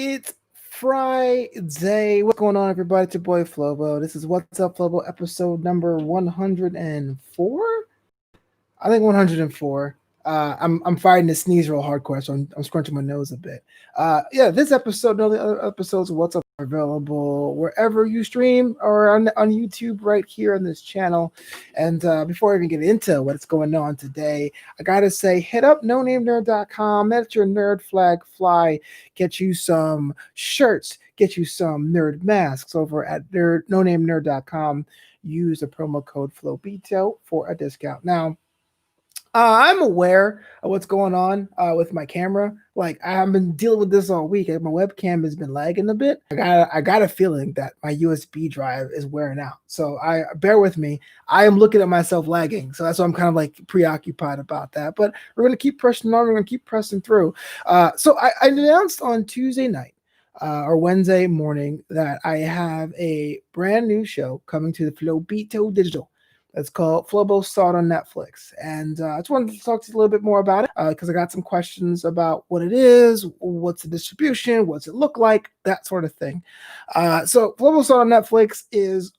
It's Friday. What's going on, everybody? It's your boy Flobo. This is What's Up, Flobo, episode number 104. I think 104. I'm fighting to sneeze real hardcore, so I'm scrunching my nose a bit. Yeah, this episode and all the other episodes of What's Up are available wherever you stream or on YouTube right here on this channel. And before I even get into what's going on today, I gotta say, hit up nonamenerd.com. Let your nerd flag fly. Get you some shirts. Get you some nerd masks over at nonamenerd.com. Use the promo code FLOBITO for a discount. Now, I'm aware of what's going on with my camera. Like I've been dealing with this all week. Like, my webcam has been lagging a bit. I got a feeling that my USB drive is wearing out. So I bear with me. I am looking at myself lagging. So that's why I'm kind of like preoccupied about that. But we're gonna keep pressing on. We're gonna keep pressing through. So I announced on Tuesday night or Wednesday morning that I have a brand new show coming to the Flobito Digital. It's called Flobo Saw It on Netflix. And I just wanted to talk to you a little bit more about it because I got some questions about what it is, what's the distribution, what's it look like, that sort of thing. So Flobo Saw It on Netflix is,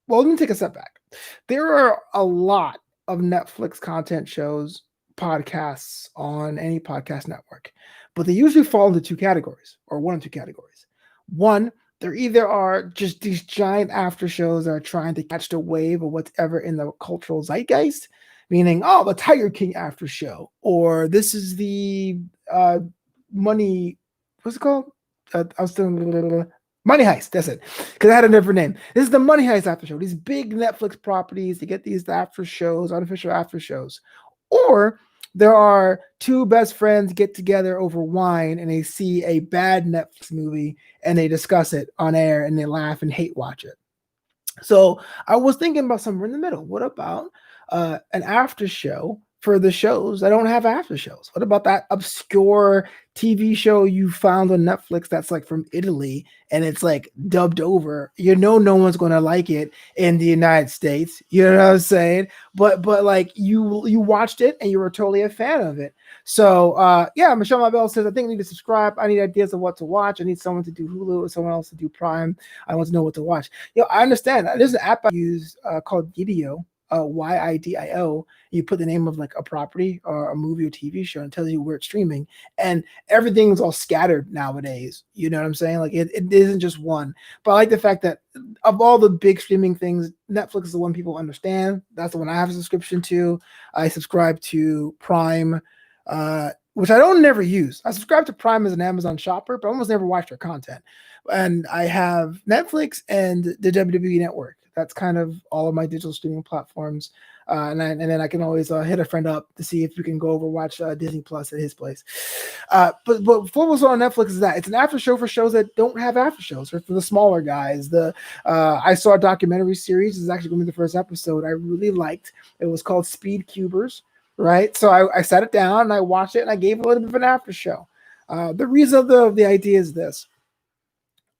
well, let me take a step back. There are a lot of Netflix content shows, podcasts on any podcast network, but they usually fall into two categories or one of two categories. One, there either are just these giant after shows that are trying to catch the wave of whatever in the cultural zeitgeist, meaning, oh, the Tiger King after show, or this is the money, what's it called? I was still Money Heist. That's it, because I had a different name. This is the Money Heist after show. These big Netflix properties to get these after shows, unofficial after shows, or there are two best friends get together over wine and they see a bad Netflix movie and they discuss it on air and they laugh and hate watch it. So I was thinking about somewhere in the middle. What about an after show for the shows that don't have after shows? What about that obscure TV show you found on Netflix that's like from Italy and it's like dubbed over? You know, no one's going to like it in the United States. You know what I'm saying? But like you watched it and you were totally a fan of it. So yeah, Michelle Mabel says, I think I need to subscribe. I need ideas of what to watch. I need someone to do Hulu or someone else to do Prime. I want to know what to watch. I understand. There's an app I use called Yidio. YIDIO. You put the name of like a property or a movie or TV show and it tells you where it's streaming, and everything's all scattered nowadays. You know what I'm saying? Like it isn't just one. But I like the fact that of all the big streaming things, Netflix is the one people understand. That's the one I have a subscription to. I subscribe to Prime, which I don't never use. I subscribe to Prime as an Amazon shopper, but I almost never watch their content. And I have Netflix and the WWE Network. That's kind of all of my digital streaming platforms. And then I can always hit a friend up to see if we can go over watch Disney Plus at his place. But Flobo's on Netflix is that it's an after show for shows that don't have after shows, or for the smaller guys. I saw a documentary series. This is actually going to be the first episode I really liked. It was called Speed Cubers, right? So I sat it down and I watched it and I gave it a little bit of an after show. The reason of the idea is this.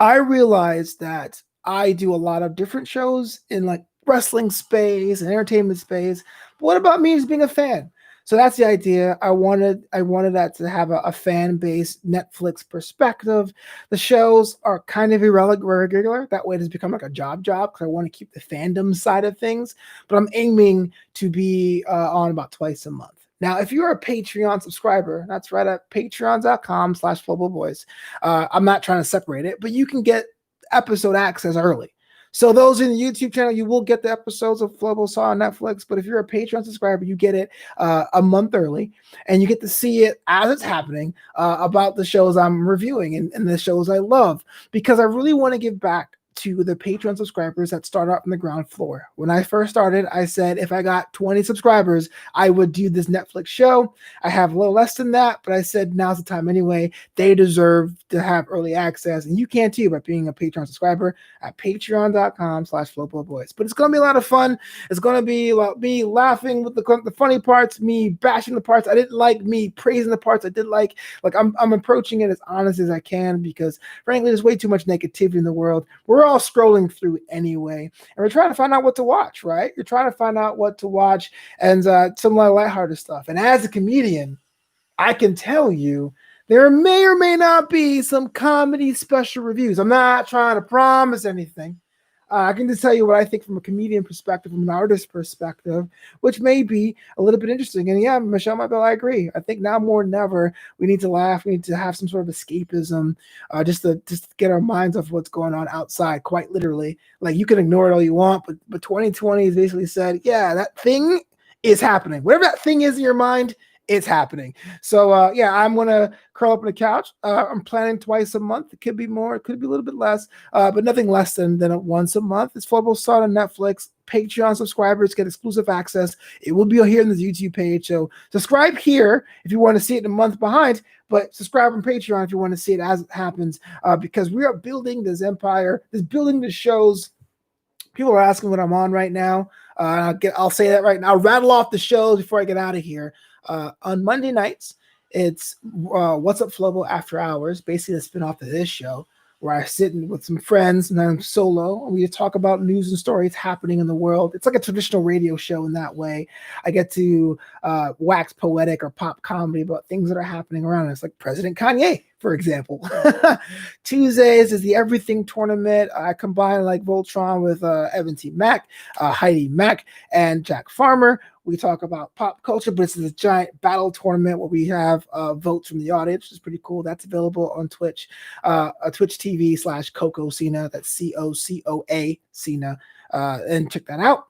I realized that I do a lot of different shows in like wrestling space and entertainment space. But what about me as being a fan? So that's the idea. I wanted that to have a fan-based Netflix perspective. The shows are kind of irregular. That way it has become like a job because I want to keep the fandom side of things. But I'm aiming to be on about twice a month. Now, if you're a Patreon subscriber, that's right at patreon.com/FloboBoys. I'm not trying to separate it, but you can get episode access early. So those in the YouTube channel, you will get the episodes of Flobo Saw on Netflix. But if you're a Patreon subscriber, you get it a month early, and you get to see it as it's happening about the shows I'm reviewing and the shows I love, because I really want to give back to the Patreon subscribers that start out on the ground floor. When I first started, I said if I got 20 subscribers, I would do this Netflix show. I have a little less than that, but I said now's the time anyway. They deserve to have early access, and you can too by being a Patreon subscriber at patreon.com/FloboBoys. But it's going to be a lot of fun. It's going to be about me laughing with the funny parts, me bashing the parts I didn't like, me praising the parts I did like. Like I'm approaching it as honest as I can, because frankly, there's way too much negativity in the world. We're all scrolling through anyway, and we're trying to find out what to watch, right? You're trying to find out what to watch, and some lighthearted stuff. And as a comedian, I can tell you There may or may not be some comedy special reviews. I'm not trying to promise anything. I can just tell you what I think from a comedian perspective, from an artist perspective, which may be a little bit interesting. And yeah, Michelle Mabel, I agree. I think now more than ever, we need to laugh. We need to have some sort of escapism, just to get our minds off what's going on outside. Quite literally, like you can ignore it all you want, but 2020 has basically said, yeah, that thing is happening. Whatever that thing is in your mind, it's happening. So yeah, I'm gonna curl up on the couch. I'm planning twice a month. It could be more, it could be a little bit less, but nothing less than once a month. It's Flobo Saw on Netflix. Patreon subscribers get exclusive access. It will be here on the YouTube page. So subscribe here if you want to see it a month behind, but subscribe on Patreon if you want to see it as it happens, because we are building this empire, building the shows. People are asking what I'm on right now. I'll say that right now. I'll rattle off the shows before I get out of here. On Monday nights, it's What's Up Flobo After Hours, basically a spin-off of this show, where I sit with some friends and I'm solo, and we talk about news and stories happening in the world. It's like a traditional radio show in that way. I get to wax poetic or pop comedy about things that are happening around us, like President Kanye, for example. Tuesdays is the Everything Tournament. I combine like Voltron with Evan T. Mack, Heidi Mack, and Jack Farmer. We talk about pop culture, but it's a giant battle tournament where we have votes from the audience, which is pretty cool. That's available on Twitch, Twitch TV/Coco Cena. That's COCOA Cena, and check that out.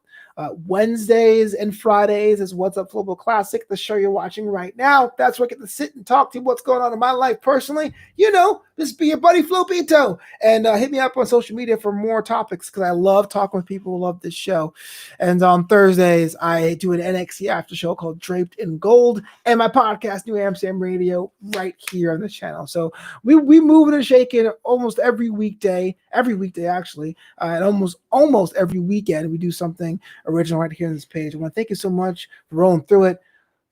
Wednesdays and Fridays is What's Up Flobo Classic, the show you're watching right now. That's where I get to sit and talk to you what's going on in my life personally. You know, just be your buddy Flobito. And hit me up on social media for more topics, because I love talking with people who love this show. And on Thursdays, I do an NXT after show called Draped in Gold, and my podcast, New Amsterdam Radio, right here on the channel. So we moving and shaking almost every weekday actually, and almost every weekend we do something original right here on this page. I want to thank you so much for rolling through it.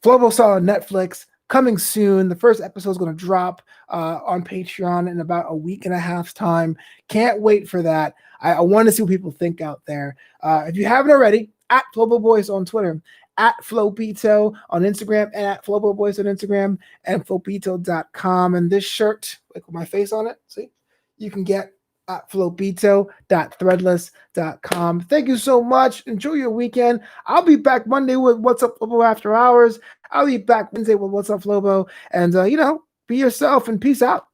Flobo Saw on Netflix, coming soon. The first episode is going to drop on Patreon in about a week and a half's time. Can't wait for that. I want to see what people think out there. If you haven't already, at Flobo Boyce on Twitter, at Flobito on Instagram, and at Flobo Boyce on Instagram, and Flobito.com. And this shirt, like with my face on it, see, you can get at flobito.threadless.com. Thank you so much. Enjoy your weekend. I'll be back Monday with What's Up Flobo After Hours. I'll be back Wednesday with What's Up Flobo. And, be yourself, and peace out.